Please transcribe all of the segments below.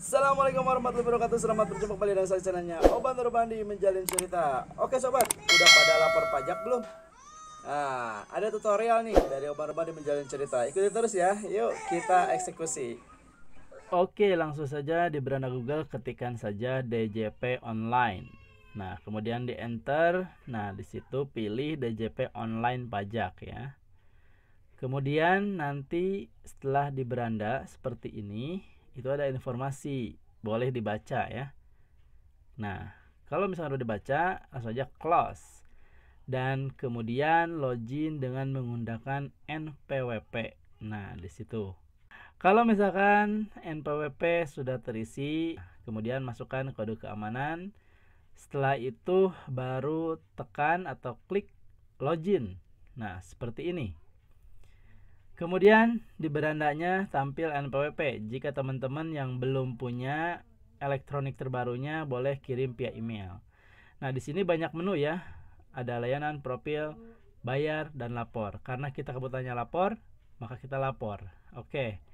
Assalamualaikum warahmatullahi wabarakatuh. Selamat berjumpa kembali dengan saya channelnya Oban Terbandi Menjalin Cerita. Oke sobat, udah pada lapor pajak belum? Nah, ada tutorial nih dari Oban Terbandi Menjalin Cerita. Ikuti terus ya. Yuk kita eksekusi. Oke, langsung saja di beranda Google ketikkan saja DJP online. Nah, kemudian di enter. Nah, di situ pilih DJP online pajak ya. Kemudian nanti setelah di beranda seperti ini, itu ada informasi, boleh dibaca ya. Nah, kalau misalnya udah dibaca, langsung aja close. Dan kemudian login dengan menggunakan NPWP. Nah, di situ. Kalau misalkan NPWP sudah terisi, kemudian masukkan kode keamanan. Setelah itu baru tekan atau klik login. Nah, seperti ini. Kemudian di berandanya tampil NPWP. Jika teman-teman yang belum punya elektronik terbarunya boleh kirim via email. Nah, di sini banyak menu ya. Ada layanan, profil, bayar, dan lapor. Karena kita kebutuhannya lapor, maka kita lapor. Oke.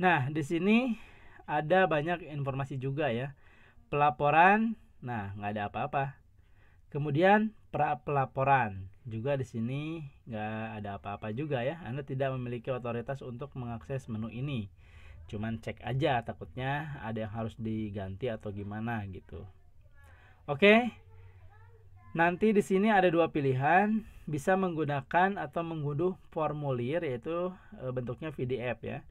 Nah, di sini ada banyak informasi juga ya. Pelaporan, nah nggak ada apa-apa. Kemudian pra pelaporan juga di sini nggak ada apa-apa juga ya. Anda tidak memiliki otoritas untuk mengakses menu ini. Cuman cek aja, takutnya ada yang harus diganti atau gimana gitu. Oke. Nanti di sini ada dua pilihan, bisa menggunakan atau mengunduh formulir yaitu bentuknya PDF ya.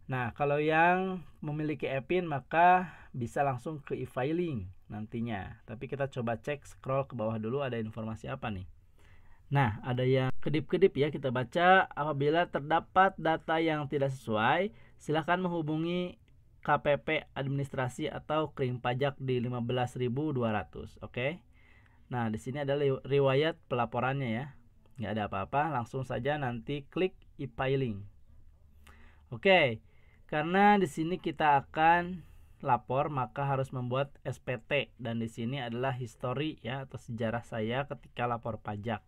Nah, kalau yang memiliki EPIN maka bisa langsung ke e-filing nantinya. Tapi kita coba cek, scroll ke bawah dulu ada informasi apa nih. Nah, ada yang kedip-kedip ya, kita baca. Apabila terdapat data yang tidak sesuai, silakan menghubungi KPP administrasi atau krim pajak di 15.200. Oke. Nah, di sini ada riwayat pelaporannya ya. Nggak ada apa-apa, langsung saja nanti klik e-filing. Oke. Karena di sini kita akan lapor, maka harus membuat SPT, dan di sini adalah history ya atau sejarah saya ketika lapor pajak.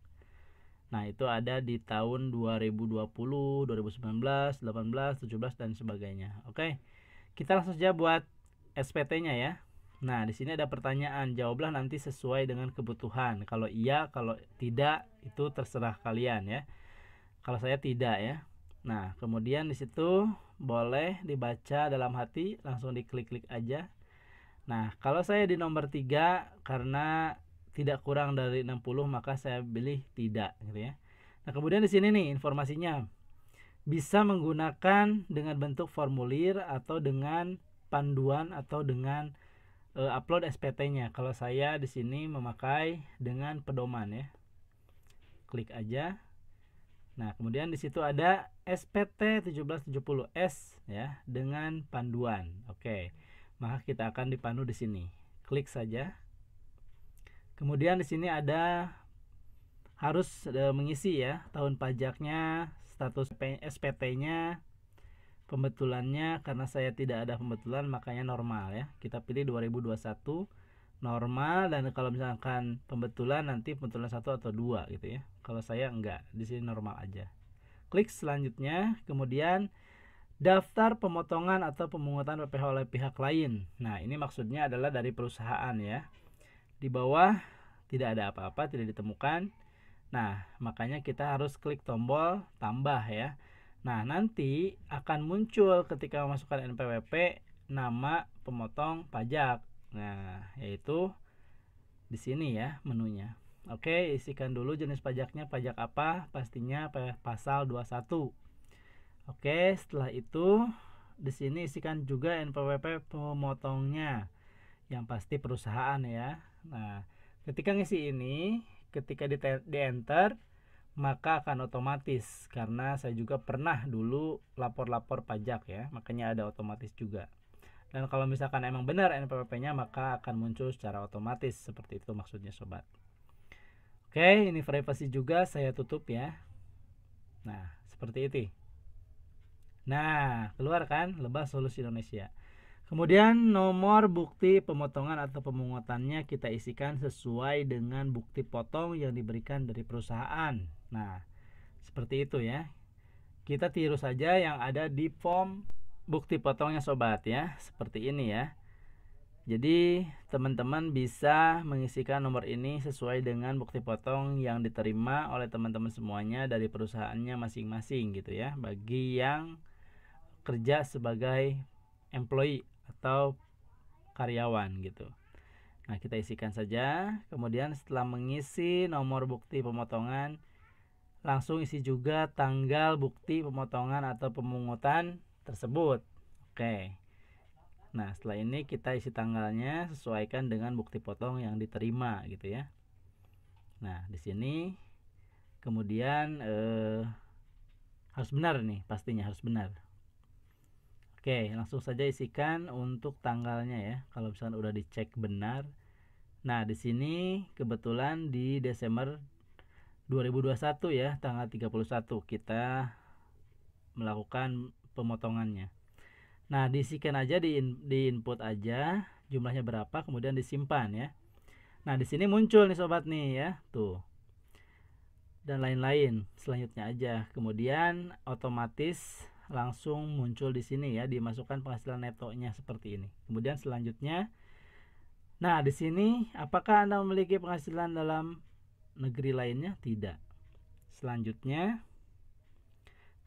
Nah, itu ada di tahun 2020, 2019, 18, 17 dan sebagainya. Oke. Kita langsung saja buat SPT-nya ya. Nah, di sini ada pertanyaan, jawablah nanti sesuai dengan kebutuhan. Kalau iya, kalau tidak itu terserah kalian ya. Kalau saya tidak ya. Nah, kemudian di situ boleh dibaca dalam hati, langsung diklik-klik aja. Nah, kalau saya di nomor 3 karena tidak kurang dari 60 maka saya pilih tidak gitu ya. Nah, kemudian di sini nih informasinya. Bisa menggunakan dengan bentuk formulir atau dengan panduan atau dengan upload SPT-nya. Kalau saya di sini memakai dengan pedoman ya. Klik aja. Nah, kemudian di situ ada SPT 1770S ya dengan panduan. Oke. Maka kita akan dipandu di sini. Klik saja. Kemudian di sini ada harus mengisi ya tahun pajaknya, status SPT-nya, pembetulannya. Karena saya tidak ada pembetulan makanya normal ya. Kita pilih 2021 normal, dan kalau misalkan pembetulan nanti pembetulan 1 atau 2 gitu ya. Kalau saya enggak, di sini normal aja. Klik selanjutnya, kemudian daftar pemotongan atau pemungutan PPh oleh pihak lain. Nah, ini maksudnya adalah dari perusahaan ya. Di bawah tidak ada apa-apa, tidak ditemukan. Nah, makanya kita harus klik tombol tambah ya. Nah, nanti akan muncul ketika memasukkan NPWP nama pemotong pajak. Nah, yaitu di sini ya menunya. Oke, isikan dulu jenis pajaknya, pajak apa? Pastinya pasal 21. Oke, setelah itu di sini isikan juga NPWP pemotongnya. Yang pasti perusahaan ya. Nah, ketika ngisi ini, ketika di enter maka akan otomatis, karena saya juga pernah dulu lapor-lapor pajak ya, makanya ada otomatis juga. Dan kalau misalkan emang benar NPWP-nya maka akan muncul secara otomatis, seperti itu maksudnya sobat. Oke, ini privasi juga saya tutup ya. Nah, seperti itu. Nah, keluar kan Lebah Solusi Indonesia. Kemudian nomor bukti pemotongan atau pemungutannya kita isikan sesuai dengan bukti potong yang diberikan dari perusahaan. Nah, seperti itu ya. Kita tiru saja yang ada di form bukti potongnya sobat ya, seperti ini ya. Jadi teman-teman bisa mengisikan nomor ini sesuai dengan bukti potong yang diterima oleh teman-teman semuanya dari perusahaannya masing-masing gitu ya, bagi yang kerja sebagai employee atau karyawan gitu. Nah, kita isikan saja. Kemudian setelah mengisi nomor bukti pemotongan, langsung isi juga tanggal bukti pemotongan atau pemungutan tersebut. Oke. Nah, setelah ini kita isi tanggalnya sesuaikan dengan bukti potong yang diterima gitu ya. Nah, di sini kemudian harus benar nih, pastinya harus benar. Oke, langsung saja isikan untuk tanggalnya ya. Kalau misalkan udah dicek benar. Nah, di sini kebetulan di Desember 2021 ya, tanggal 31 kita melakukan pemotongannya. Nah, diisikan aja di input aja jumlahnya berapa, kemudian disimpan ya. Nah, di sini muncul nih sobat nih ya, tuh. Dan lain-lain selanjutnya aja. Kemudian otomatis langsung muncul di sini ya, dimasukkan penghasilan netonya seperti ini. Kemudian selanjutnya, nah di sini apakah Anda memiliki penghasilan dalam negeri lainnya? Tidak. Selanjutnya,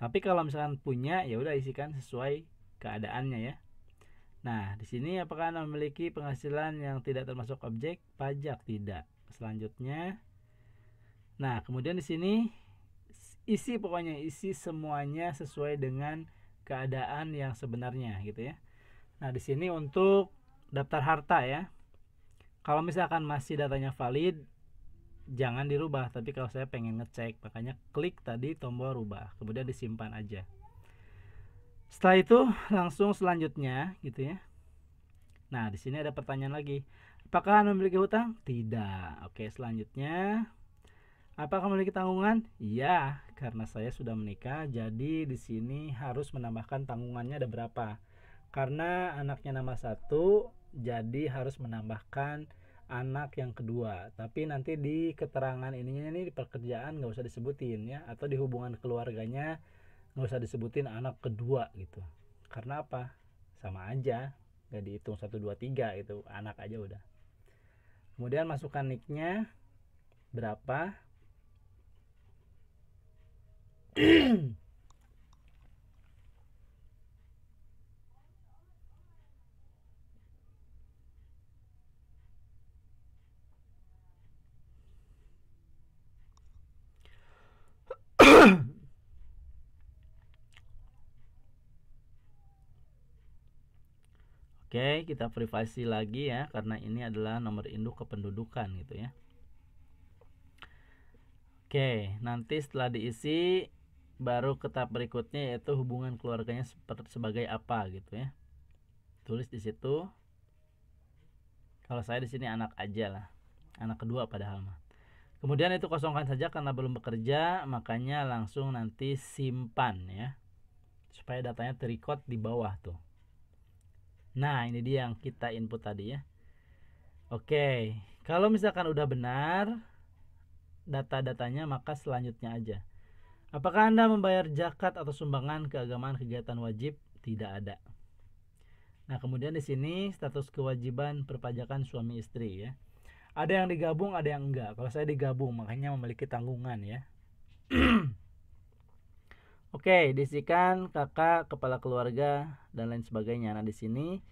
tapi kalau misalkan punya, ya udah isikan sesuai keadaannya ya. Nah, di sini apakah Anda memiliki penghasilan yang tidak termasuk objek pajak? Tidak. Selanjutnya, nah kemudian di sini isi pokoknya isi semuanya sesuai dengan keadaan yang sebenarnya gitu ya. Nah, di sini untuk daftar harta ya. Kalau misalkan masih datanya valid, jangan dirubah, tapi kalau saya pengen ngecek, makanya klik tadi tombol rubah, kemudian disimpan aja. Setelah itu langsung selanjutnya gitu ya. Nah, di sini ada pertanyaan lagi. Apakah Anda memiliki hutang? Tidak. Oke, selanjutnya. Apakah memiliki tanggungan? Iya, karena saya sudah menikah, jadi di sini harus menambahkan tanggungannya ada berapa. Karena anaknya nama 1, jadi harus menambahkan anak yang kedua. Tapi nanti di keterangan ininya nih, di pekerjaan nggak usah disebutin ya, atau di hubungan keluarganya nggak usah disebutin anak kedua gitu. Karena apa? Sama aja, nggak dihitung 1, 2, 3 itu, anak aja udah. Kemudian masukkan nicknya berapa. Oke, kita privasi lagi ya, karena ini adalah nomor induk kependudukan gitu ya. Oke, nanti setelah diisi baru ke tahap berikutnya, yaitu hubungan keluarganya sebagai apa gitu ya. Tulis di situ. Kalau saya di sini anak aja lah, anak kedua padahal mah. Kemudian itu kosongkan saja karena belum bekerja, makanya langsung nanti simpan ya, supaya datanya terrecord di bawah tuh. Nah, ini dia yang kita input tadi ya. Oke, kalau misalkan udah benar data-datanya, maka selanjutnya aja. Apakah Anda membayar zakat atau sumbangan keagamaan kegiatan wajib? Tidak ada. Nah, kemudian di sini status kewajiban perpajakan suami istri ya. Ada yang digabung, ada yang enggak. Kalau saya digabung, makanya memiliki tanggungan ya. Oke, diisikan kakak, kepala keluarga, dan lain sebagainya. Nah, di sini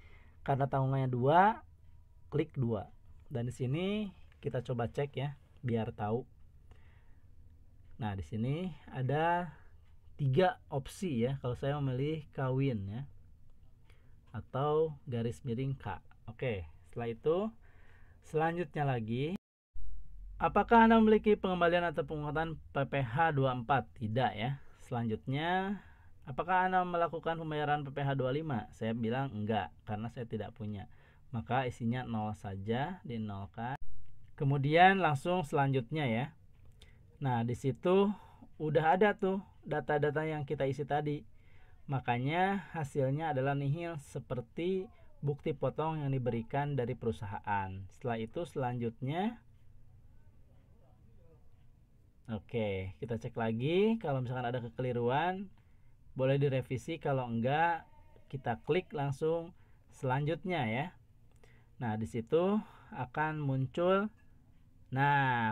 karena tanggungannya 2, klik 2. Dan di sini kita coba cek ya, biar tahu. Nah, di sini ada 3 opsi ya. Kalau saya memilih kawin ya, atau garis miring K. Oke, setelah itu selanjutnya lagi, apakah Anda memiliki pengembalian atau pemungutan PPh 24? Tidak ya. Selanjutnya, apakah Anda melakukan pembayaran PPh 25? Saya bilang enggak, karena saya tidak punya. Maka isinya 0 saja, dinolkan. Kemudian langsung selanjutnya ya. Nah, di situ udah ada tuh data-data yang kita isi tadi. Makanya hasilnya adalah nihil seperti bukti potong yang diberikan dari perusahaan. Setelah itu selanjutnya, oke, kita cek lagi. Kalau misalkan ada kekeliruan, boleh direvisi. Kalau enggak, kita klik langsung selanjutnya ya. Nah, di situ akan muncul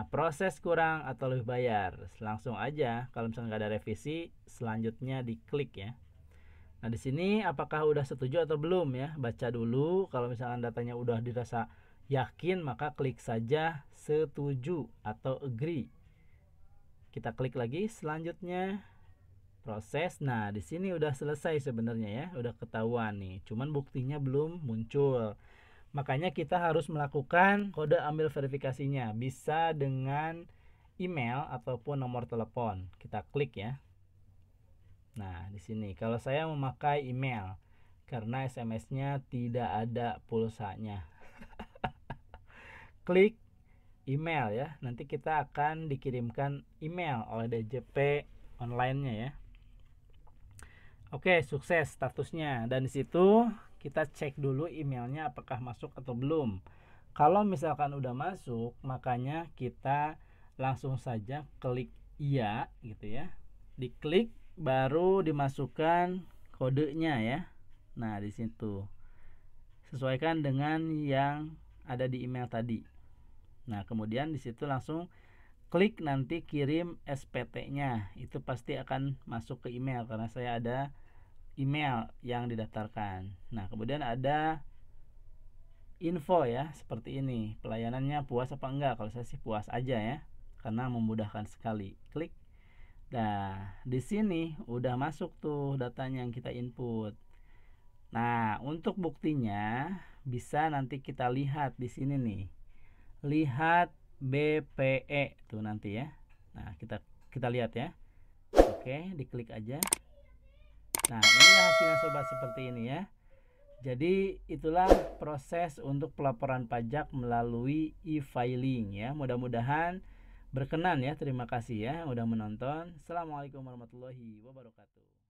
proses kurang atau lebih bayar. Langsung aja kalau misalnya nggak ada revisi, selanjutnya diklik ya. Nah, di sini apakah udah setuju atau belum ya? Baca dulu. Kalau misalkan datanya udah dirasa yakin, maka klik saja setuju atau agree. Kita klik lagi selanjutnya proses. Nah, di sini udah selesai sebenarnya ya, udah ketahuan nih. Cuman buktinya belum muncul. Makanya kita harus melakukan kode ambil verifikasinya. Bisa dengan email ataupun nomor telepon. Kita klik ya. Nah, di sini kalau saya memakai email karena SMS-nya tidak ada pulsanya. Klik email ya. Nanti kita akan dikirimkan email oleh DJP online-nya ya. Oke, sukses statusnya. Dan di situ kita cek dulu emailnya apakah masuk atau belum. Kalau misalkan udah masuk, makanya kita langsung saja klik iya gitu ya. Diklik baru dimasukkan kodenya ya. Nah, di situ sesuaikan dengan yang ada di email tadi. Nah, kemudian di situ langsung klik nanti kirim SPT-nya. Itu pasti akan masuk ke email karena saya ada email yang didaftarkan. Nah, kemudian ada info ya, seperti ini. Pelayanannya puas apa enggak? Kalau saya sih puas aja ya, karena memudahkan sekali. Klik. Nah, di sini udah masuk tuh datanya yang kita input. Nah, untuk buktinya bisa nanti kita lihat di sini nih. Lihat BPE tuh nanti ya. Nah, kita lihat ya. Oke, diklik aja. Nah, inilah hasilnya sobat seperti ini ya. Jadi itulah proses untuk pelaporan pajak melalui e-filing ya. Mudah-mudahan berkenan ya. Terima kasih ya udah menonton. Assalamualaikum warahmatullahi wabarakatuh.